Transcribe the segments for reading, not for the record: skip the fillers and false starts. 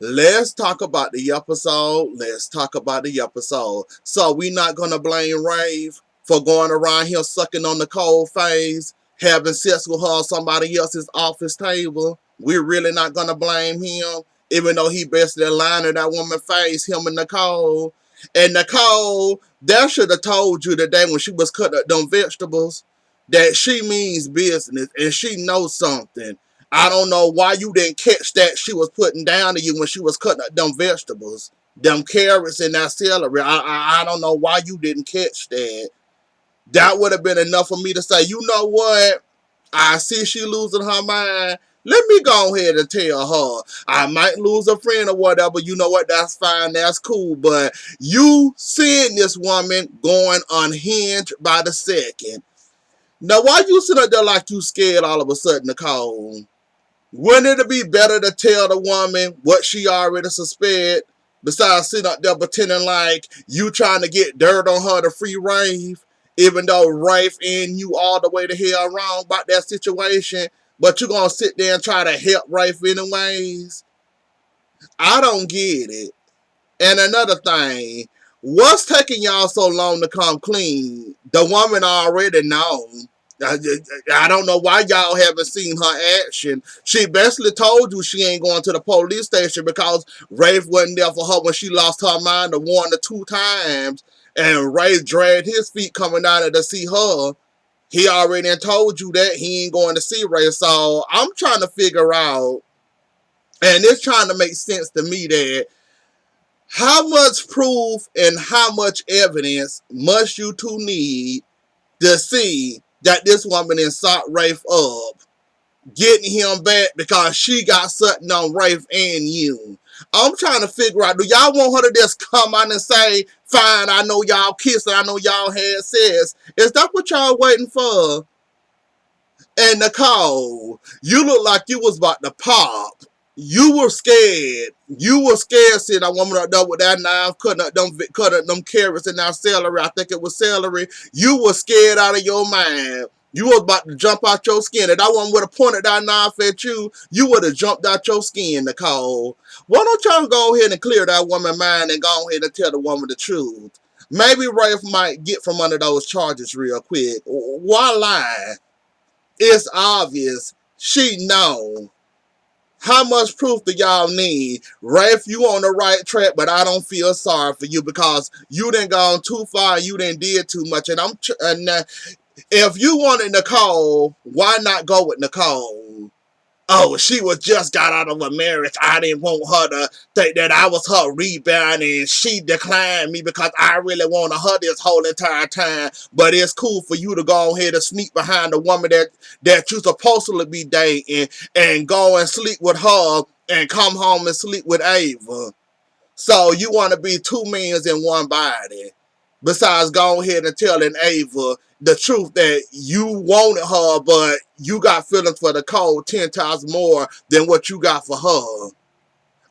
let's talk about the episode. Let's talk about the episode. So we not gonna blame Rafe for going around here sucking on the cold face, having sex with her on somebody else's office table. We're really not gonna blame him, even though he basically lying in that woman's face, him and Nicole. And Nicole, that should have told you today when she was cutting up them vegetables that she means business and she knows something. I don't know why you didn't catch that she was putting down to you when she was cutting up them vegetables, them carrots and that celery. I don't know why you didn't catch that. That would have been enough for me to say, you know what? I see she losing her mind. Let me go ahead and tell her. I might lose a friend or whatever. You know what? That's fine. That's cool. But you seeing this woman going unhinged by the second. Now, why you sitting up there like you scared all of a sudden, Nicole? Wouldn't it be better to tell the woman what she already suspect, besides sitting up there pretending like you trying to get dirt on her to free Rafe, even though Rafe and you all the way to hell wrong about that situation, but you gonna sit there and try to help Rafe anyways? I don't get it. And another thing, what's taking y'all so long to come clean? The woman already know. I don't know why y'all haven't seen her action. She basically told you she ain't going to the police station because Rafe wasn't there for her when she lost her mind the 1 to 2 times. And Rafe dragged his feet coming down there to see her. He already told you that he ain't going to see Rafe. So I'm trying to figure out, and it's trying to make sense to me that how much proof and how much evidence must you two need to see that this woman inside Rafe up, getting him back because she got something on Rafe and you? I'm trying to figure out, do y'all want her to just come out and say, fine, I know y'all kissed and I know y'all had sex? Is that what y'all waiting for? And Nicole, you look like you was about to pop. You were scared. You were scared seeing that woman up there with that knife cutting up them carrots and that celery. I think it was celery. You were scared out of your mind. You was about to jump out your skin. If that woman would have pointed that knife at you, you would have jumped out your skin, Nicole. Why don't y'all go ahead and clear that woman's mind and go ahead and tell the woman the truth? Maybe Rafe might get from under those charges real quick. Why lie? It's obvious. She know. How much proof do y'all need? Rafe, you on the right track, but I don't feel sorry for you because you done gone too far. You done did too much. And if you wanted Nicole, why not go with Nicole? Oh, she was just got out of a marriage. I didn't want her to think that I was her rebound and she declined me because I really wanted her this whole entire time. But it's cool for you to go ahead and sneak behind the woman that you're supposed to be dating and go and sleep with her and come home and sleep with Ava. So you want to be 2 men in one body. Besides going ahead and telling Ava the truth that you wanted her, but you got feelings for Nicole 10 times more than what you got for her.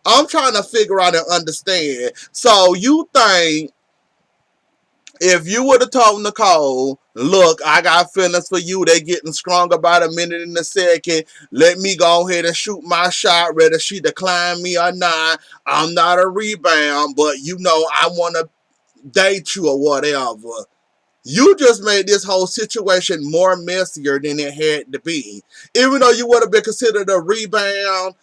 I'm trying to figure out and understand. So you think if you would have told Nicole, look, I got feelings for you, they getting stronger by the minute and the second, let me go ahead and shoot my shot, whether she decline me or not. I'm not a rebound, but you know I want to date you or whatever. You just made this whole situation more messier than it had to be. Even though you would have been considered a rebound,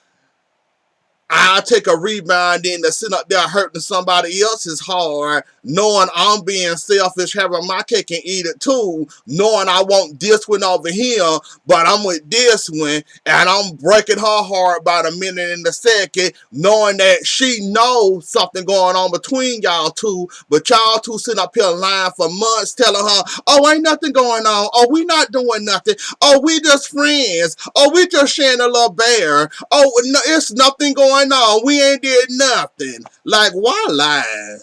I'll take a rebound then to sit up there hurting somebody else's heart, knowing I'm being selfish, having my cake and eat it too, knowing I want this one over here, but I'm with this one, and I'm breaking her heart by the minute and the second, knowing that she knows something going on between y'all two, but y'all two sitting up here lying for months telling her, oh, ain't nothing going on, oh, we not doing nothing, oh, we just friends, oh, we just sharing a little bear, oh, no, it's nothing going on. We ain't did nothing. Like, why lie?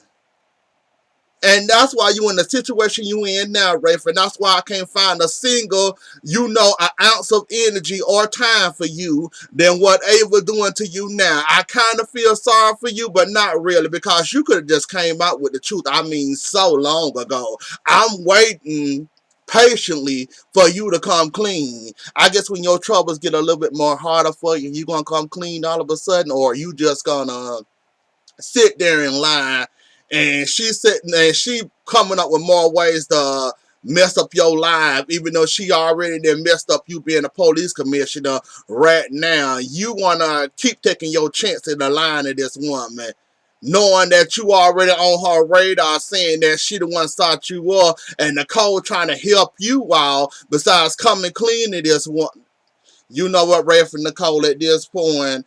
And that's why you in the situation you in now, Rafe. And that's why I can't find a single, an ounce of energy or time for you than what Ava doing to you now. I kind of feel sorry for you, but not really, because you could have just came out with the truth. I mean, so long ago. I'm waiting patiently for you to come clean. I guess when your troubles get a little bit more harder for you, you gonna come clean all of a sudden, or you just gonna sit there and lie, and she's sitting there and she coming up with more ways to mess up your life, even though she already done messed up you being a police commissioner right now. You wanna keep taking your chance in the line of this woman, knowing that you already on her radar, saying that she the one sought you up, and Nicole trying to help you out besides coming clean to this one. You know what, Rafe and Nicole, at this point,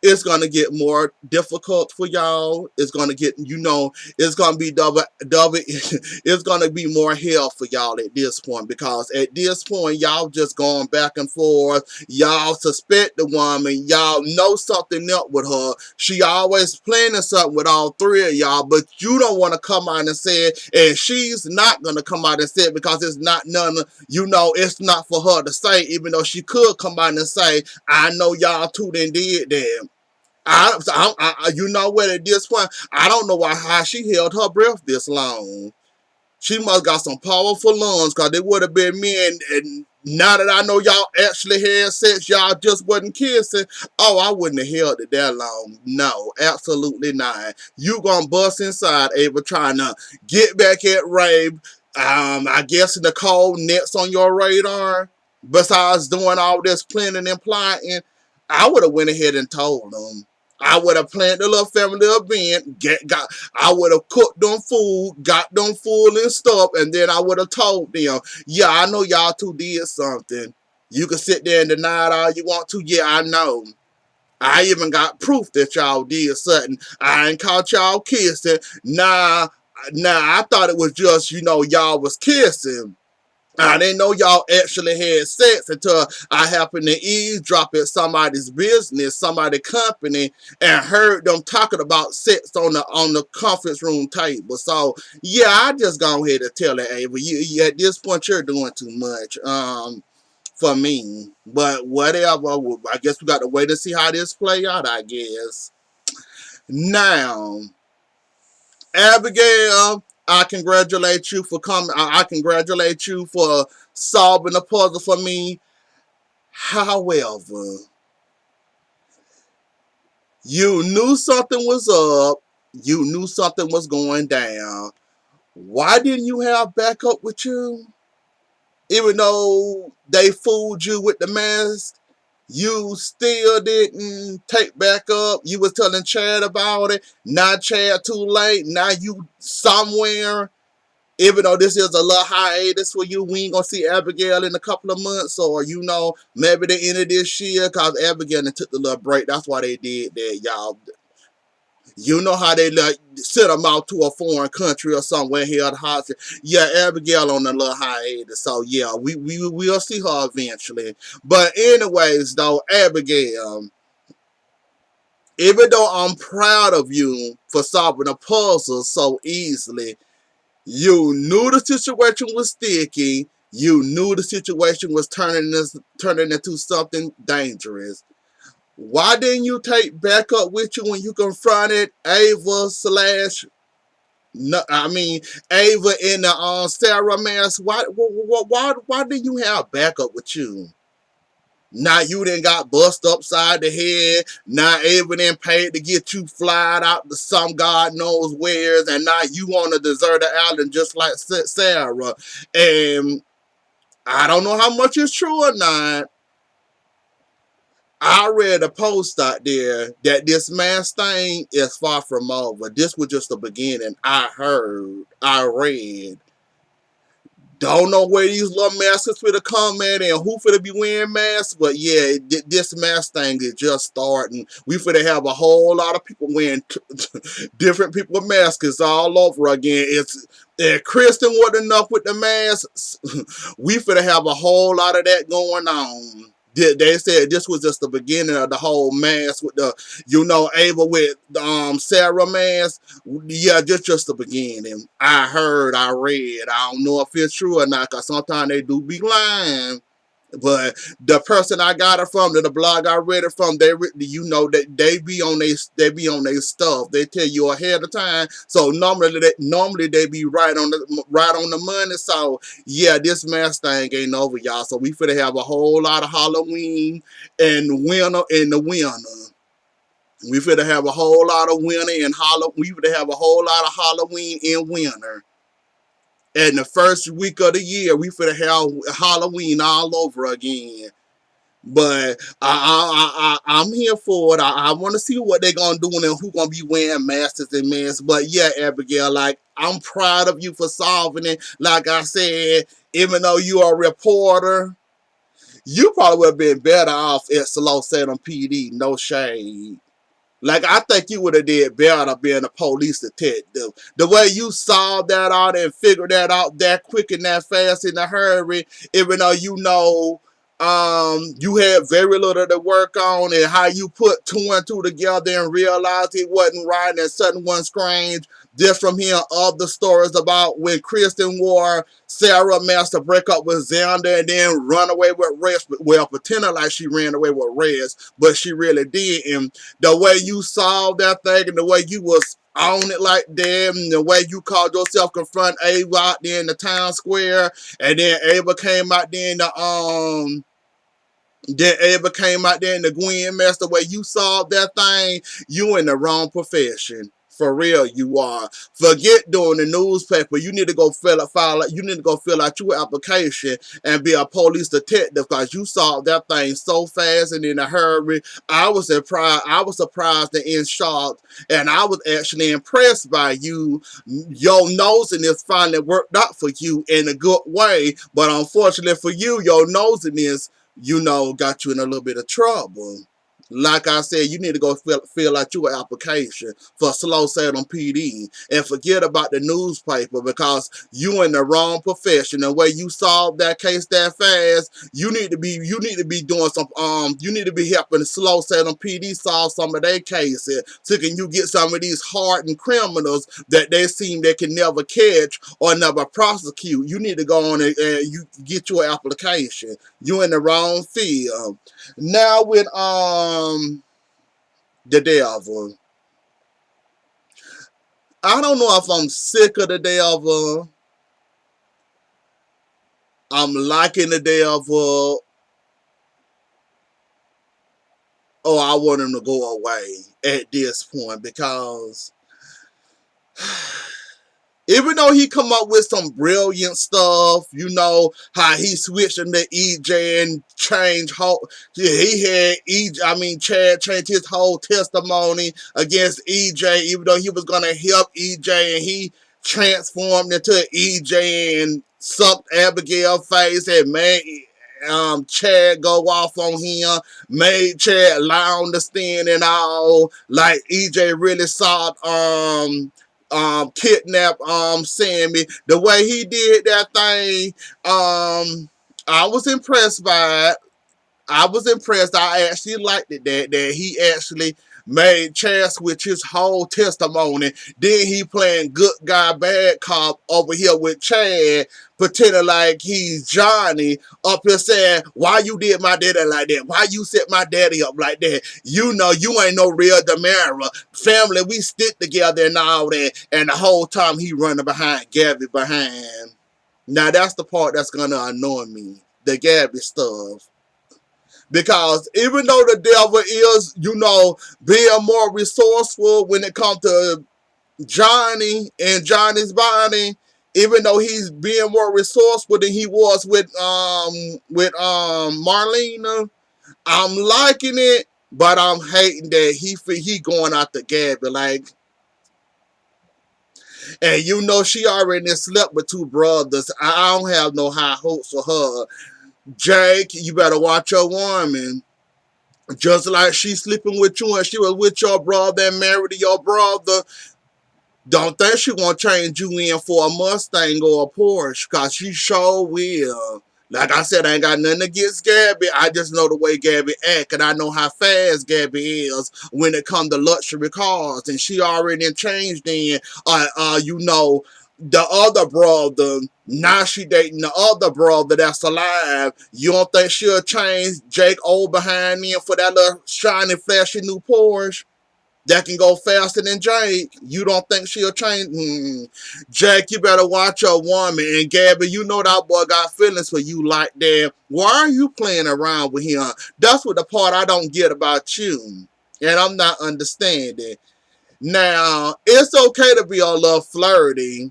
it's gonna get more difficult for y'all. It's gonna get, it's gonna be double. It's gonna be more hell for y'all at this point, because at this point y'all just going back and forth. Y'all suspect the woman. Y'all know something up with her. She always planning something with all three of y'all, but you don't want to come out and say it, and she's not gonna come out and say it because it's not none. It's not for her to say, even though she could come out and say, I know y'all two then did that. You know what? At this point, I don't know how she held her breath this long. She must got some powerful lungs, because it would have been me. And now that I know y'all actually had sex, y'all just wasn't kissing. Oh, I wouldn't have held it that long. No, absolutely not. You gonna bust inside, Ava, trying to get back at Rafe. I guess Nicole next on your radar. Besides doing all this planning and plotting, I would have went ahead and told them. I would have planned a little family event. I would have cooked them food, got them full and stuff, and then I would have told them, yeah, I know y'all two did something. You can sit there and deny it all you want to. Yeah, I know. I even got proof that y'all did something. I ain't caught y'all kissing. Nah, I thought it was just, y'all was kissing. I didn't know y'all actually had sex until I happened to eavesdrop at somebody's business, somebody's company, and heard them talking about sex on the conference room table. So yeah, I just go ahead and tell it, Ava. You at this point you're doing too much. For me. But whatever. I guess we got to wait to see how this play out, I guess. Now, Abigail, I congratulate you for coming. I congratulate you for solving the puzzle for me. However, you knew something was up. You knew something was going down. Why didn't you have backup with you? Even though they fooled you with the mask, you still didn't take back up. You was telling Chad about it. Not Chad, too late. Now you somewhere. Even though this is a little hiatus for you, we ain't gonna see Abigail in a couple of months, or maybe the end of this year, cause Abigail took the little break. That's why they did that, y'all. You know how they like send them out to a foreign country or somewhere here at hospital. Yeah, Abigail on a little hiatus. So yeah, we'll see her eventually. But anyways, though, Abigail, even though I'm proud of you for solving a puzzle so easily, you knew the situation was sticky. You knew the situation was turning into something dangerous. Why didn't you take backup with you when you confronted Ava slash? No, I mean Ava in the Sarah mask. Why didn't you have backup with you? Now you done got bust upside the head. Now Ava then paid to get you flied out to some God knows wheres, and now you on a deserted island just like Sarah. And I don't know how much is true or not. I read a post out there that this mass thing is far from over. This was just the beginning. I read. Don't know where these little masks finna come at and who finna be wearing masks, but yeah, this mask thing is just starting. We finna have a whole lot of people wearing different people masks all over again. If Kristen wasn't enough with the masks, we finna have a whole lot of that going on. They said this was just the beginning of the whole mask with the, Ava with Sarah mask. Yeah, just the beginning. I heard, I read. I don't know if it's true or not, because sometimes they do be lying. But the person I got it from, the blog I read it from, they be on their stuff. They tell you ahead of time. So normally they be right on the money. So yeah, this mask thing ain't over, y'all. So we finna have a whole lot of Halloween and winter in the winter. We finna have a whole lot of winter and We finna have a whole lot of Halloween in winter. And the first week of the year, we finna have Halloween all over again. But I'm here for it. I want to see what they're gonna do and who gonna be wearing masks and masks. But yeah, Abigail, like I'm proud of you for solving it. Like I said, even though you are a reporter, you probably would have been better off at Slow Salem PD. No shade. Like, I think you would have did better being a police detective. The way you solved that out and figured that out that quick and that fast in a hurry, even though you had very little to work on, and how you put two and two together and realized it wasn't right and something wasn't strange. Just from hearing other stories about when Kristen wore Sarah managed to break up with Xander and then run away with Rest. Well, pretending like she ran away with Rest, but she really did. And the way you solved that thing and the way you was on it like that, and the way you called yourself confront Ava out there in the town square, and then Ava came out there in the Gwen mess, the way you solved that thing, you in the wrong profession. For real, you are. Forget doing the newspaper. You need to go You need to go fill out your application and be a police detective, because you solved that thing so fast and in a hurry. I was surprised. And in shock, and I was actually impressed by you. Your nosiness finally worked out for you in a good way, but unfortunately for you, your nosiness got you in a little bit of trouble. Like I said, you need to go fill out your application for Slow Salem PD and forget about the newspaper, because you in the wrong profession. The way you solved that case that fast, you need to be doing some you need to be helping Slow Salem PD solve some of their cases, so can you get some of these hardened criminals that they seem they can never catch or never prosecute. You need to go on and you get your application. You in the wrong field. Now with the devil. I don't know if I'm sick of the devil. I'm liking the devil. Or I want him to go away at this point, because even though he come up with some brilliant stuff, how he switched into EJ and Chad changed his whole testimony against EJ, even though he was gonna help EJ, and he transformed into EJ and sucked Abigail face and made Chad go off on him, made Chad lie on the stand and all. Like EJ really saw kidnap Sammy. The way he did that thing, I was impressed by it. I was impressed. I actually liked it that he actually made Chad switch his whole testimony. Then he playing good guy, bad cop over here with Chad, pretending like he's Johnny, up here saying, why you did my daddy like that? Why you set my daddy up like that? You ain't no real Demara. Family, we stick together and all that. And the whole time he running behind Gabby behind. Now that's the part that's gonna annoy me. The Gabby stuff. Because even though the devil is, being more resourceful when it comes to Johnny and Johnny's body, even though he's being more resourceful than he was with Marlena, I'm liking it, but I'm hating that he going out to Gabby, like, and she already slept with two brothers. I don't have no high hopes for her. Jake, you better watch your woman. Just like she's sleeping with you and she was with your brother and married to your brother, don't think she gonna change you in for a Mustang or a Porsche, because she sure will. Like I said, I ain't got nothing against Gabby. I just know the way Gabby act, and I know how fast Gabby is when it comes to luxury cars. And she already changed in, the other brother, now she dating the other brother that's alive. You don't think she'll change Jake old behind me for that little shiny, flashy new Porsche that can go faster than Jake? You don't think she'll change? Jake, you better watch your woman. And Gabby, you know that boy got feelings for you like that. Why are you playing around with him? That's what the part I don't get about you. And I'm not understanding. Now, it's okay to be a little flirty.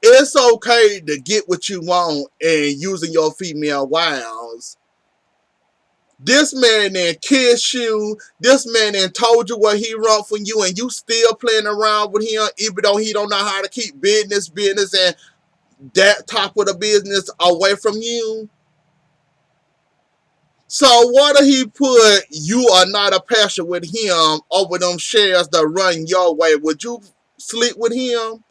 It's okay to get what you want and using your female wiles. This man then kissed you. This man then told you what he wrote for you, and you still playing around with him, even though he don't know how to keep business, and that top of the business away from you. So what if he put you are not a passion with him over them shares that run your way? Would you sleep with him?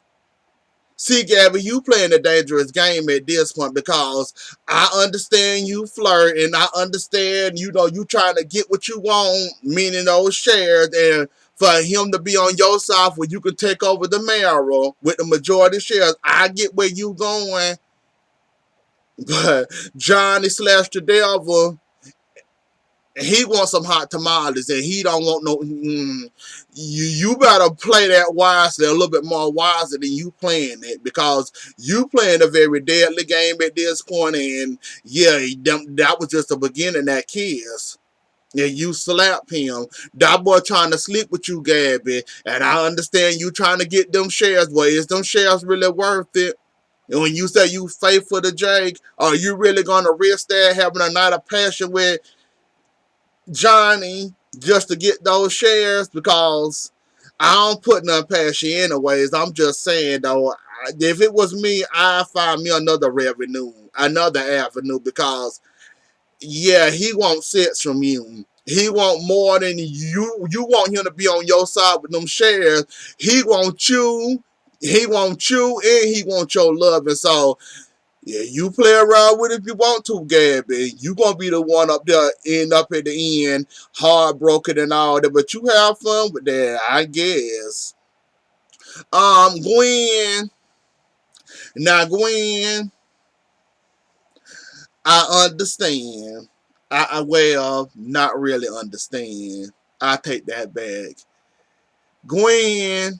See, Gabby, you playing a dangerous game at this point because I understand you flirt and I understand, you trying to get what you want, meaning those shares, and for him to be on your side where you can take over the mayoral with the majority shares. I get where you going, but Johnny slash the devil, he wants some hot tamales and he don't want no. You better play that wisely, a little bit more wisely than you playing it, because you playing a very deadly game at this point. And yeah, that was just the beginning of that kiss. And you slap him. That boy trying to sleep with you, Gabby. And I understand you trying to get them shares, but is them shares really worth it? And when you say you faithful to Jake, are you really gonna risk that having a night of passion with Johnny just to get those shares? Because I don't put nothing past you anyways. I'm just saying though, if it was me, I'd find me another avenue, because yeah, he wants sex from you. He want more than you. You want him to be on your side with them shares. He wants you. He wants you, and he wants your love. And so yeah, you play around with it if you want to, Gabby. You gonna be the one up there, end up at the end, heartbroken and all that. But you have fun with that, I guess. Gwen. Now, Gwen, I understand. Well, not really understand. I take that back. Gwen,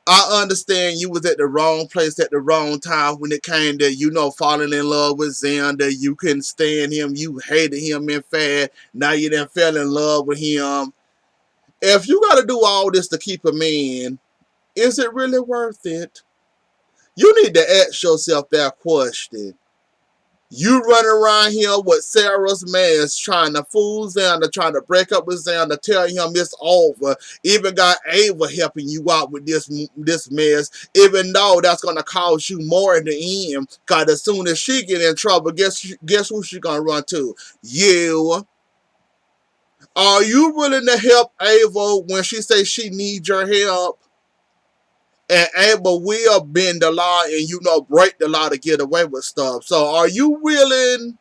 I understand you was at the wrong place at the wrong time when it came to, falling in love with Xander. You couldn't stand him. You hated him, in fact. Now you done fell in love with him. If you got to do all this to keep a man, is it really worth it? You need to ask yourself that question. You running around here with Sarah's mess, trying to fool Xander, trying to break up with Xander, tell him it's over. Even got Ava helping you out with this mess, even though that's gonna cost you more in the end. Cause as soon as she get in trouble, guess who she gonna run to? You. Are you willing to help Ava when she says she needs your help? And Ava will bend the law and break the law to get away with stuff. So are you willing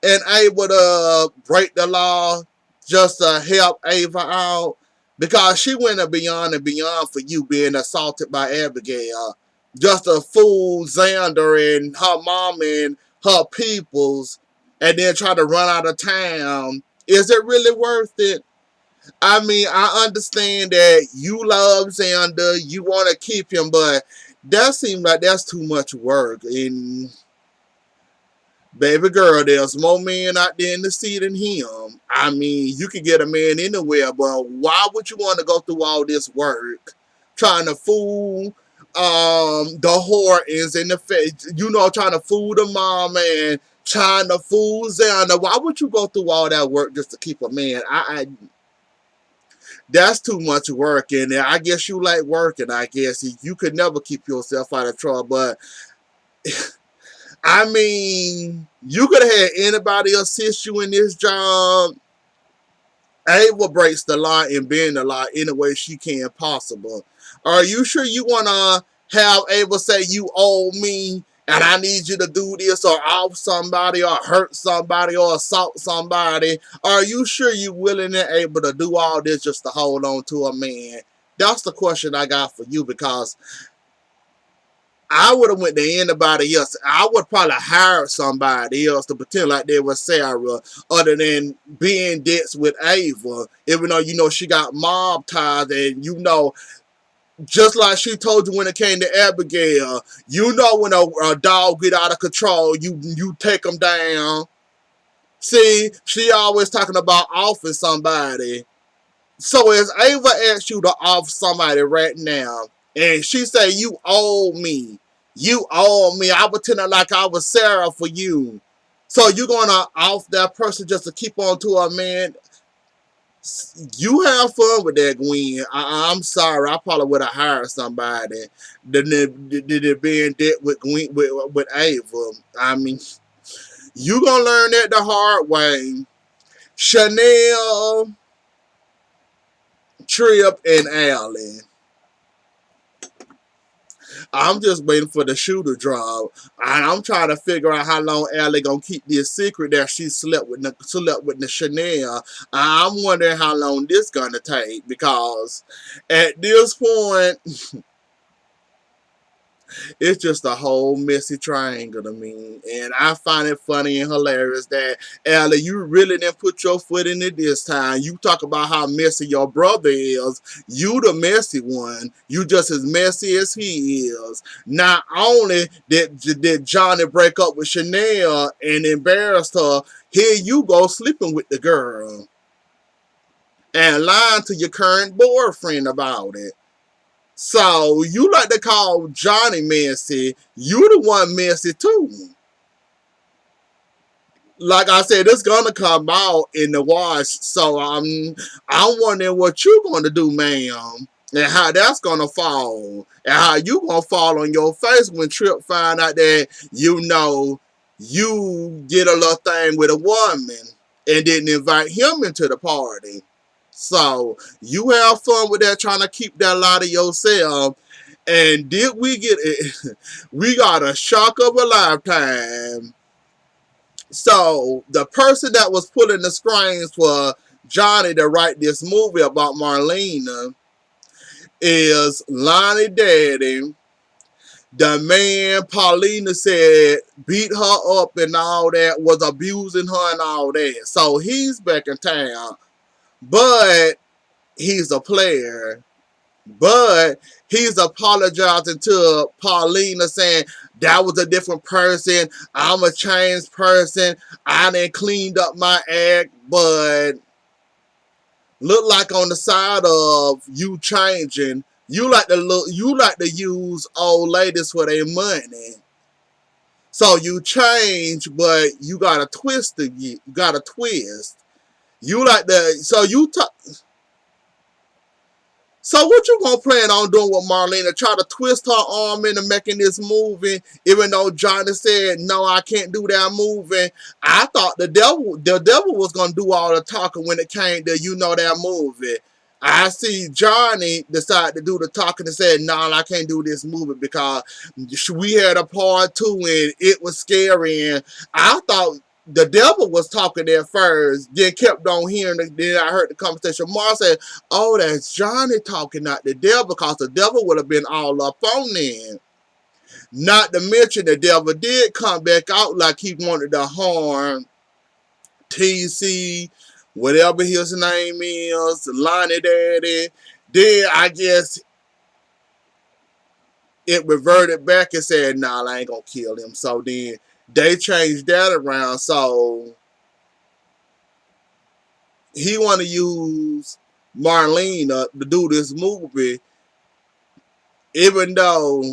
and able to break the law just to help Ava out? Because she went beyond and beyond for you, being assaulted by Abigail. Just to fool Xander and her mom and her peoples, and then try to run out of town. Is it really worth it? I mean, I understand that you love Xander, you want to keep him, but that seems like that's too much work. And baby girl, there's more men out there in the sea than him. I mean, you can get a man anywhere, but why would you want to go through all this work trying to fool the Hortons and trying to fool the mom and trying to fool Xander? Why would you go through all that work just to keep a man? That's too much work, and I guess you like working. I guess you could never keep yourself out of trouble, but I mean, you could have had anybody assist you in this job. Ava breaks the law and bend the law any way she can possible. Are you sure you want to have Ava say you owe me and I need you to do this, or off somebody, or hurt somebody, or assault somebody? Are you sure you willing and able to do all this just to hold on to a man? That's the question I got for you, because I would have went to anybody else. I would probably hire somebody else to pretend like they was Sarah, other than being debts with Ava. Even though you know she got mob ties, and you know, just like she told you when it came to Abigail, you know when a dog get out of control, you take them down. See, she always talking about offing somebody. So as Ava asks you to off somebody right now, and she say you owe me, you owe me. I pretended like I was Sarah for you. So you gonna off that person just to keep on to a man? You have fun with that, Gwen. I'm sorry. I probably would have hired somebody than it being dead with Gwen with Ava. I mean, you gonna learn that the hard way. Chanel, Trip, and Allie. I'm just waiting for the shoe to drop, and I'm trying to figure out how long Allie gonna keep this secret that she slept with the Chanel. I'm wondering how long this gonna take, because at this point it's just a whole messy triangle to me. And I find it funny and hilarious that, Allie, you really didn't put your foot in it this time. You talk about how messy your brother is. You the messy one. You just as messy as he is. Not only did Johnny break up with Chanel and embarrassed her, here you go sleeping with the girl and lying to your current boyfriend about it. So you like to call Johnny messy. You the one messy too. Like I said, it's gonna come out in the wash. So I'm wondering what you gonna do, ma'am, and how that's gonna fall, and how you gonna fall on your face when Trip find out that you know you did a little thing with a woman and didn't invite him into the party. So you have fun with that, trying to keep that lie to yourself. And did we get it? We got a shock of a lifetime. So the person that was pulling the strings for Johnny to write this movie about Marlena is Lonnie Daddy, the man Paulina said beat her up and all that, was abusing her and all that. So he's back in town, but he's a player. But he's apologizing to Paulina, saying that was a different person. I'm a changed person. I done cleaned up my act, but look like on the side of you changing, you like to use old ladies for their money. So you change, but you got a twist. You got a twist. You like the so you talk. So what you gonna plan on doing with Marlena? Try to twist her arm into making this movie, even though Johnny said no, I can't do that movie. I thought the devil was gonna do all the talking when it came to that movie. I see Johnny decide to do the talking and said, no, I can't do this movie because we had a part two and it was scary. And I thought the devil was talking there first, then kept on hearing it. Then I heard the conversation. Mar said, oh, that's Johnny talking, not the devil, because the devil would have been all up on them. Not to mention the devil did come back out like he wanted to harm TC, whatever his name is, Lonnie Daddy. Then I guess it reverted back and said, nah, I ain't gonna kill him. So then they changed that around. So he want to use Marlena to do this movie, even though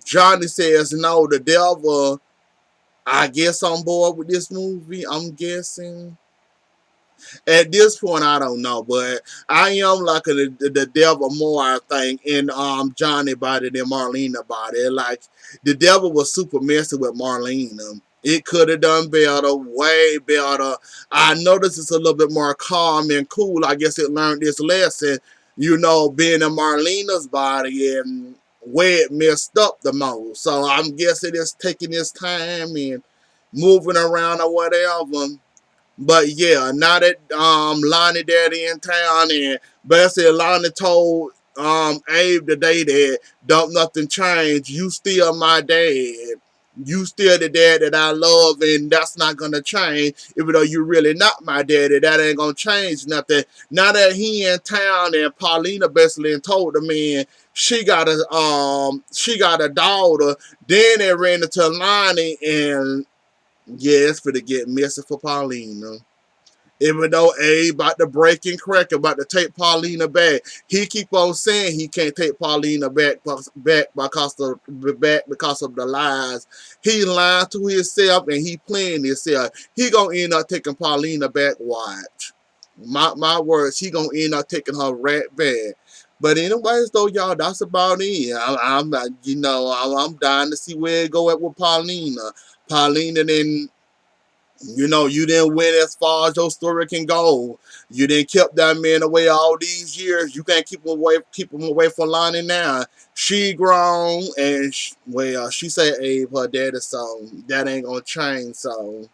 Johnny says no. The devil, I guess, on board with this movie. I'm guessing. At this point, I don't know, but I am like the devil more, I think, in Johnny body than Marlena body. Like the devil was super messy with Marlena. It could have done better, way better. I noticed it's a little bit more calm and cool. I guess it learned this lesson, being in Marlena's body and where it messed up the most. So I'm guessing it's taking its time and moving around or whatever. But yeah, now that Lonnie Daddy in town, and basically Lonnie told Abe today that don't nothing change. You still my dad. You still the dad that I love, and that's not gonna change. Even though you really not my daddy, that ain't gonna change nothing. Now that he in town and Paulina basically told the man she got a daughter, then they ran into Lonnie, and yeah, it's for to get messy for Paulina. Even though A about to break and crack, about to take Paulina back, he keep on saying he can't take Paulina back because of the lies. He lied to himself and he playing himself. He gonna end up taking Paulina back. Watch, my words. He gonna end up taking her right back. But anyways, though, y'all, that's about it. I'm dying to see where it go at with Paulina. Paulina then. You didn't win as far as your story can go. You didn't keep that man away all these years. You can't keep him away from Lonnie now. She grown and she said Abe her daddy, so that ain't gonna change. So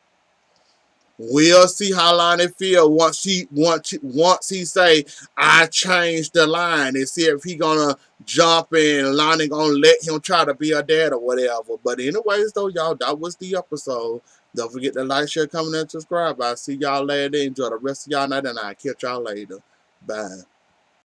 we'll see how Lonnie feel once he say I changed the line and see if he gonna jump in and Lonnie gonna let him try to be a dad or whatever. But anyways though, y'all, that was the episode. Don't forget to like, share, comment, and subscribe. I'll see y'all later. Enjoy the rest of y'all night and I'll catch y'all later. Bye.